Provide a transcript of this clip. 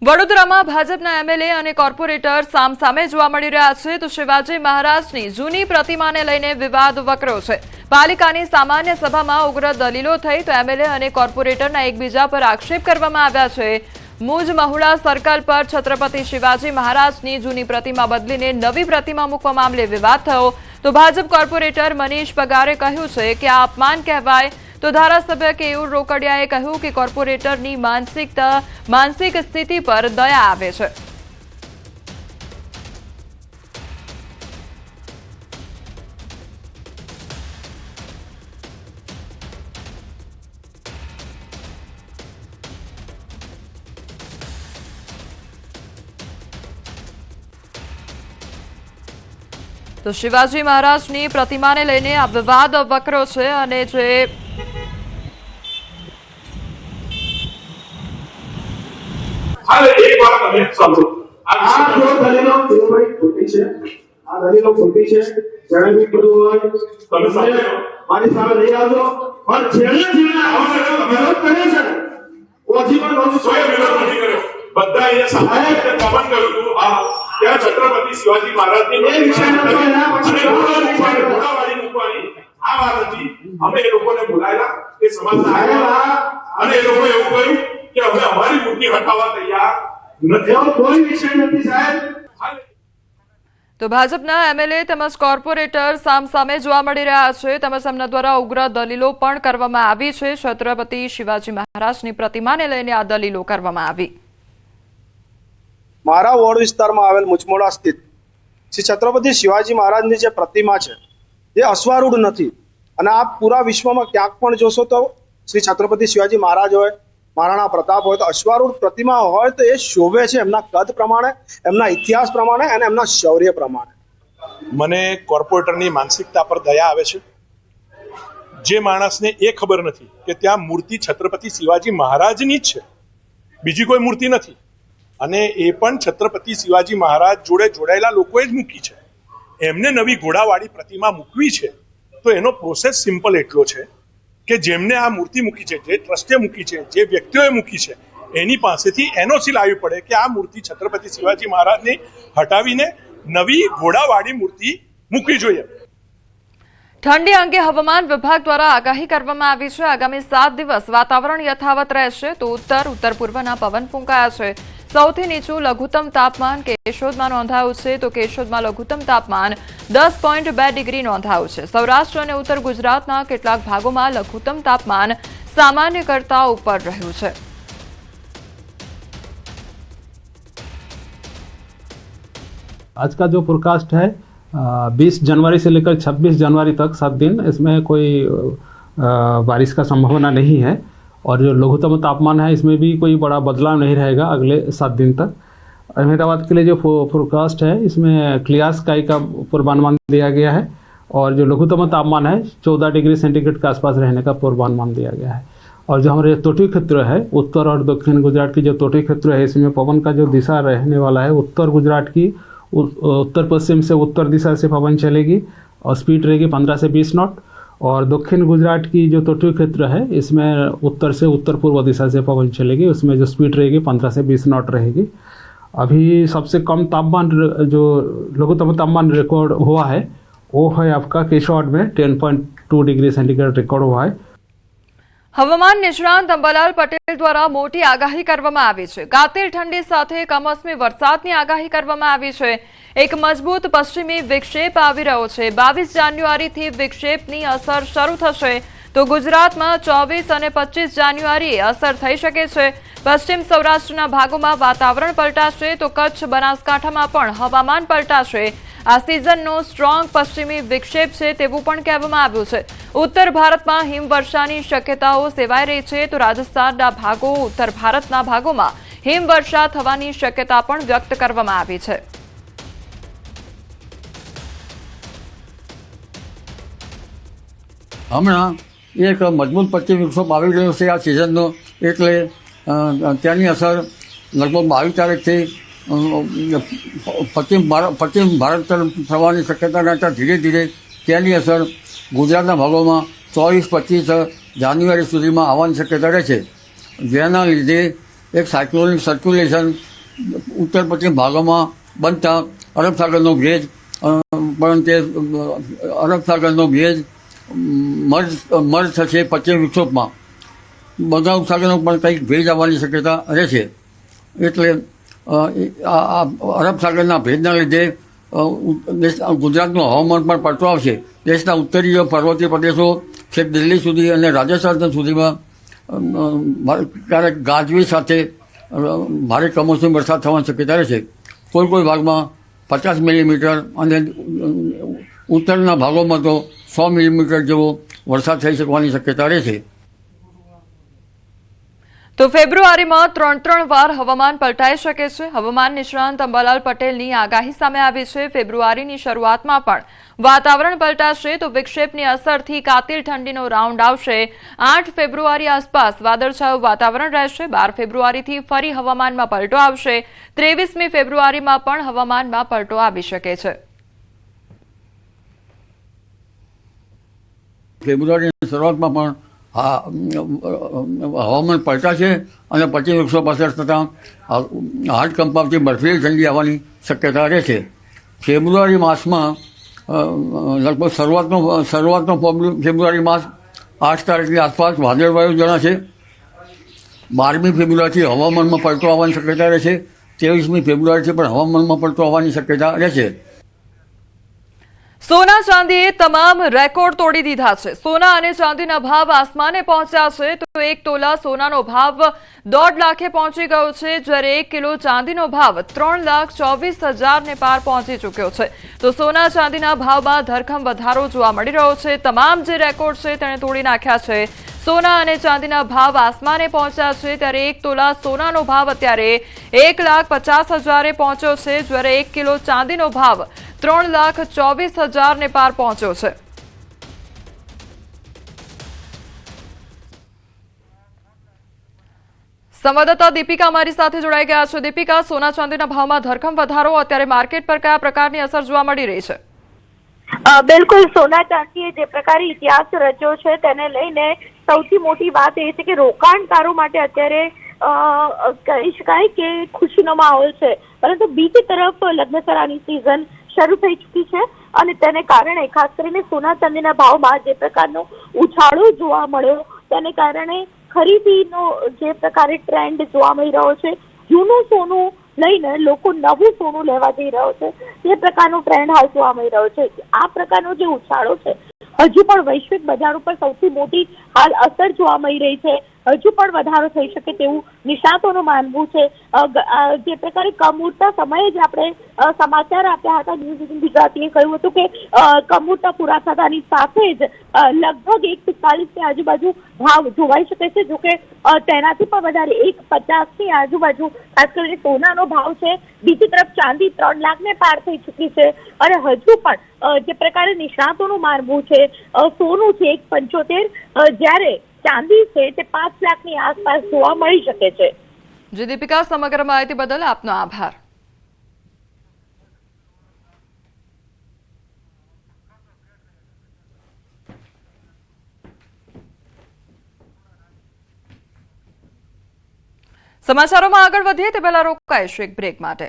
વડોદરામાં ભાજપના એમએલએ અને કોર્પોરેટર સામસામે જોવા મળી રહ્યા છે તો શિવાજી મહારાજની જૂની પ્રતિમાને લઈને વિવાદ વકર્યો છે। પાલિકાની સામાન્ય સભામાં ઉગ્ર દલીલો થઈ તો એમએલએ અને કોર્પોરેટરના એકબીજા પર આક્ષેપ કરવામાં આવ્યા છે। મુજ મહુડા સર્કલ પર છત્રપતિ શિવાજી મહારાજની જૂની પ્રતિમા બદલીને નવી પ્રતિમા મૂકવા મામલે વિવાદ થયો તો ભાજપ કોર્પોરેટર મનીષ પગારે કહ્યું છે કે આ અપમાન કહેવાય तो धारासभ्य केयूर रोकड़ियाए कह્યું કે કોર્પોરેટરની માનસિક સ્થિતિ પર દયા આવે છે। તો શિવાજી મહારાજની પ્રતિમાને લઈને આ વિવાદ વકર્યો છે અને જે एक बार हमें समझो आ जो दलीलो भाई खोटी છે આ દલીલો ખોટી છે જણે બી કીધું હોય તમે મારી સામે લઈ આવજો પણ જેણે વિરોધ કરે છે ઓછી પણ નહોતું સોય વિરોધ નથી કર્યો બધા અહીંયા સાહેબ કમન કર્યું હતું આ ત્યાં છત્રપતિ શિવાજી મહારાજની એ વિષય નતો એના પછી ઘોડાવાળી મૂકવાની આ વાત હતી અમે એ લોકોને બોલાયેલા એ સમાજના આગેવાન અને એ લોકો એવું કહ્યું કે હવે અમારી મૂર્તિ હટાવવા તૈયાર નથી કોઈ વિષય નથી સાહેબ। તો ભાજપના એમએલએ તેમજ કોર્પોરેટર સામસામે જોવા મળી રહ્યા છે તેમજ તેમના દ્વારા ઉગ્ર દલીલો પણ કરવામાં આવી છે। છત્રપતિ શિવાજી મહારાજની પ્રતિમાને લઈને આ દલીલો કરવામાં આવી। મારા વોર્ડ વિસ્તારમાં આવેલ મુચમોડા સ્થિત શ્રી છત્રપતિ શિવાજી મહારાજની જે પ્રતિમા છે એ અશ્વારૂઢ નથી અને આપ પૂરા વિશ્વમાં ક્યાંક પણ જોશો તો શ્રી છત્રપતિ શિવાજી મહારાજ હોય મહારાણા પ્રતાપ હોય તો અશ્વારૂઢ પ્રતિમા હોય તો એ શોભે છે એમના કદ પ્રમાણે એમના ઇતિહાસ પ્રમાણે અને એમના શૌર્ય પ્રમાણે। મને કોર્પોરેટરની માનસિકતા પર દયા આવે છે। જે માણસને એ ખબર નથી કે ત્યાં મૂર્તિ છત્રપતિ શિવાજી મહારાજની જ છે, બીજી કોઈ મૂર્તિ નથી અને એ પણ છત્રપતિ શિવાજી મહારાજ જોડે જોડાયેલા લોકોએ જ મૂકી છે। એમને નવી ઘોડાવાળી પ્રતિમા મૂકવી છે તો એનો પ્રોસેસ સિમ્પલ એટલો છે કે જેમને આ મૂર્તિ મૂકી છે, જે ટ્રસ્ટે મૂકી છે, જે વ્યક્તિઓએ મૂકી છે એની પાસેથી એનઓસી લાવવી પડે કે આ મૂર્તિ છત્રપતિ શિવાજી મહારાજની હટાવીને નવી ઘોડાવાળી મૂર્તિ મૂકવી જોઈએ। ઠંડી અંગે હવામાન વિભાગ દ્વારા આગાહી કરવામાં આવી છે। આગામી 7 દિવસ વાતાવરણ યથાવત રહેશે તો ઉત્તર પૂર્વના પવન ફૂંકાયા છે। સૌથી નીચું લઘુત્તમ તાપમાન કેશોદમાં નોંધાયું છે તો કેશોદમાં લઘુત્તમ તાપમાન 10.2 ડિગ્રી નોંધાયું છે। સૌરાષ્ટ્ર અને ઉત્તર ગુજરાતના કેટલાક ભાગોમાં લઘુત્તમ તાપમાન સામાન્ય કરતા ઉપર રહ્યું છે। आज का जो फोरकास्ट है 20 जनवरी से लेकर 26 जनवरी तक 7 दिन इसमें कोई बारिश का संभावना नहीं है और जो लघुत्तम तापमान है इसमें भी कोई बड़ा बदलाव नहीं रहेगा अगले 7 दिन तक। अहमदाबाद के लिए जो फोरकास्ट है इसमें क्लियर स्काई का पूर्वानुमान दिया गया है और जो लघुत्तम तापमान है 14 डिग्री सेंटीग्रेड के आसपास रहने का पूर्वानुमान दिया गया है। और जो हमारे तटीय क्षेत्र है उत्तर और दक्षिण गुजरात की जो तटीय क्षेत्र है इसमें पवन का जो दिशा रहने वाला है उत्तर गुजरात की उत्तर पश्चिम से उत्तर दिशा से पवन चलेगी और स्पीड रहेगी 15 से 20 नॉट और दक्षिण गुजरात की जो तटीय क्षेत्र है इसमें उत्तर से उत्तर पूर्व दिशा से पवन चलेगी, उसमें जो स्पीड रहेगी 15 से 20 नॉट रहेगी। अभी सबसे कम तापमान जो लघुत्तम तापमान रिकॉर्ड हुआ है वो है आपका केशोद में 10.2 डिग्री सेंटीग्रेड रिकॉर्ड हुआ है। હવામાન નિષ્ણાંત અંબાલાલ પટેલ દ્વારા મોટી આગાહી કરવામાં આવી છે। કાતિલ ઠંડી સાથે કમોસમી વરસાદની આગાહી કરવામાં આવી છે। એક મજબૂત પશ્ચિમી વિક્ષેપ આવી રહ્યો છે। 22 જાન્યુઆરીથી વિક્ષેપની અસર શરૂ થશે તો ગુજરાતમાં 24 અને 25 જાન્યુઆરીએ અસર થઈ શકે છે। પશ્ચિમ સૌરાષ્ટ્રના ભાગોમાં વાતાવરણ પલટાશે તો કચ્છ બનાસકાંઠામાં પણ હવામાન પલટાશે। આ સિઝનનો સ્ટ્રોંગ પશ્ચિમી વિક્ષેપ છે તેવું પણ કહેવામાં આવ્યું છે। ઉત્તર ભારતમાં હિમવર્ષાની શક્યતાઓ સેવાઈ રહી છે તો રાજસ્થાનના ભાગો ઉત્તર ભારતના ભાગોમાં હિમવર્ષા થવાની શક્યતા પણ વ્યક્ત કરવામાં આવી છે। હમણાં એક મજબૂત પશ્ચિમ વિક્ષોભ આવી રહ્યો છે આ સિઝનનો એટલે તેની અસર લગભગ 22 તારીખથી પશ્ચિમ ભારત તરફ થવાની શક્યતા રહેતા ધીરે ધીરે તેની અસર ગુજરાતના ભાગોમાં 24-25 જાન્યુઆરી સુધીમાં આવવાની શક્યતા રહે છે, જેના લીધે એક સાયક્લોનિક સર્ક્યુલેશન ઉત્તર પશ્ચિમ ભાગોમાં બનતા અરબ સાગરનો ભેજ પણ તે અરબ સાગરનો ભેજ મર્જ થશે પશ્ચિમ વિક્ષોભમાં બંગાળ ઉપસાગરનો પણ કંઈક ભેજ આવવાની શક્યતા રહેશે. એટલે આ અરબ સાગરના ભેજના લીધે ગુજરાતનું હવામાન પણ પલટો આવશે. દેશના ઉત્તરીય પર્વતીય પ્રદેશો છેક દિલ્હી સુધી અને રાજસ્થાન સુધીમાં ક્યારેક ગાજવીજ સાથે ભારે કમોસમી વરસાદ થવાની શક્યતા રહેશે. કોઈ ભાગમાં 50 મિલીમીટર અને ઉત્તરના ભાગોમાં તો 100 મિલીમીટર જેવો વરસાદ થઈ શકવાની શક્યતા રહેશે. તો ફેબ્રુઆરીમાં 3 વાર હવામાન પલટાઈ શકે છે. હવામાન નિષ્ણાંત અંબાલાલ પટેલની આગાહી સામે આવી છે. ફેબ્રુઆરીની શરૂઆતમાં પણ વાતાવરણ પલટાશે તો વિક્ષેપની અસરથી કાતિલ ઠંડીનો રાઉન્ડ આવશે. 8 ફેબ્રુઆરી આસપાસ વાદળછાયું વાતાવરણ રહેશે. 12 ફેબ્રુઆરીથી ફરી હવામાનમાં પલટો આવશે. 23મી ફેબ્રુઆરીમાં પણ હવામાનમાં પલટો આવી શકે છે. ફેબ્રુઆરીની શરૂઆતમાં પણ હવામાન પલટાશે અને પશ્ચિમ વિક્ષોભ અસર થતાં હાડ કંપાવતી બર્ફીલી ઠંડી આવવાની શક્યતા રહેશે. ફેબ્રુઆરી માસમાં લગભગ શરૂઆતનો ફેબ્રુઆરી માસ 8 તારીખની આસપાસ વાદળવાયુ જણાશે. 12મી ફેબ્રુઆરીથી હવામાનમાં પલટો આવવાની શક્યતા રહેશે. 23મી ફેબ્રુઆરીથી પણ હવામાનમાં પલટો આવવાની શક્યતા રહેશે. સોના ચાંદીએ તમામ રેકોર્ડ તોડી દીધા છે. સોના અને ચાંદીના ભાવ આસમાને પહોંચ્યા છે. તો 1 તોલા સોનાનો ભાવ 1.5 લાખે પહોંચી ગયો છે, જ્યારે 1 કિલો ચાંદીનો ભાવ 3,24,000 ને પાર પહોંચી ચૂક્યો છે. તો સોના ચાંદીના ભાવમાં ધરખમ વધારો જોવા મળી રહ્યો છે. તમામ જે રેકોર્ડ છે તેણે તોડી નાખ્યા છે. સોના અને ચાંદીના ભાવ આસમાને પહોંચ્યા છે, ત્યારે 1 તોલા સોનાનો ભાવ અત્યારે 1,50,000 પહોંચ્યો છે, જ્યારે 1 કિલો ચાંદીનો ભાવ 3,24,000 ને પાર પહોંચ્યો છે. સંવાદદાતા દીપિકા અમારી સાથે જોડાઈ ગયા છે. દીપિકા, સોના ચાંદીના ભાવમાં ધરખમ વધારો, અત્યારે માર્કેટ પર કયા પ્રકારની અસર જોવા મળી રહી છે? બિલકુલ, સોના ચાંદીએ જે પ્રકારે ઇતિહાસ રચ્યો છે તેને લઈને સૌથી મોટી વાત એ છે કે રોકાણકારો માટે અત્યારે કહી શકાય કે ખુશીનો માહોલ છે. પરંતુ બીજી તરફ લગ્નસરાની સિઝન શરૂ થઈ ચૂકી છે અને તેને કારણે ખાસ કરીને સોના ચાંદીના ભાવમાં જે પ્રકારનો ઉછાળો જોવા મળ્યો તેને કારણે ખરીદીનો જે પ્રકારે ટ્રેન્ડ જોવા મળી રહ્યો છે, જૂનું સોનું લઈને લોકો નવું સોનું લેવા જઈ રહ્યો છે, તે પ્રકારનો ટ્રેન્ડ હાલ જોવા મળી રહ્યો છે. આ પ્રકારનો જે ઉછાળો છે હજુ પણ વૈશ્વિક બજાર ઉપર સૌથી મોટી હાલ અસર જોવા મળી રહી છે. હજુ પણ વધારો થઈ શકે તેવું નિષ્ણાતોનું માનવું છે. જે પ્રકારે કમૂરતા સમયે જ આપણે સમાચાર આપ્યા હતા, ન્યૂઝ 18 ગુજરાતીએ કહ્યું હતું કે કમૂરતા પૂરા થતાની સાથે જ લગભગ 1.45 ની આજુબાજુ ભાવ જોવાઈ શકે છે. જોકે તેનાથી પણ વધારે 1.50 ની આજુબાજુ ખાસ કરીને સોનાનો ભાવ છે. બીજી તરફ ચાંદી 3 લાખ ને પાર થઈ ચૂકી છે અને હજુ પણ જે પ્રકારે નિષ્ણાતોનું માનવું છે સોનું છે 1.75, જ્યારે ચાંદી છે તે 5 લાખની આસપાસ જોવા મળી શકે છે. જી દીપિકા, સમગ્ર માહિતી બદલ આપનો આભાર. સમાચારોમાં આગળ વધીએ તે પહેલા રોકાઈશું એક બ્રેક માટે.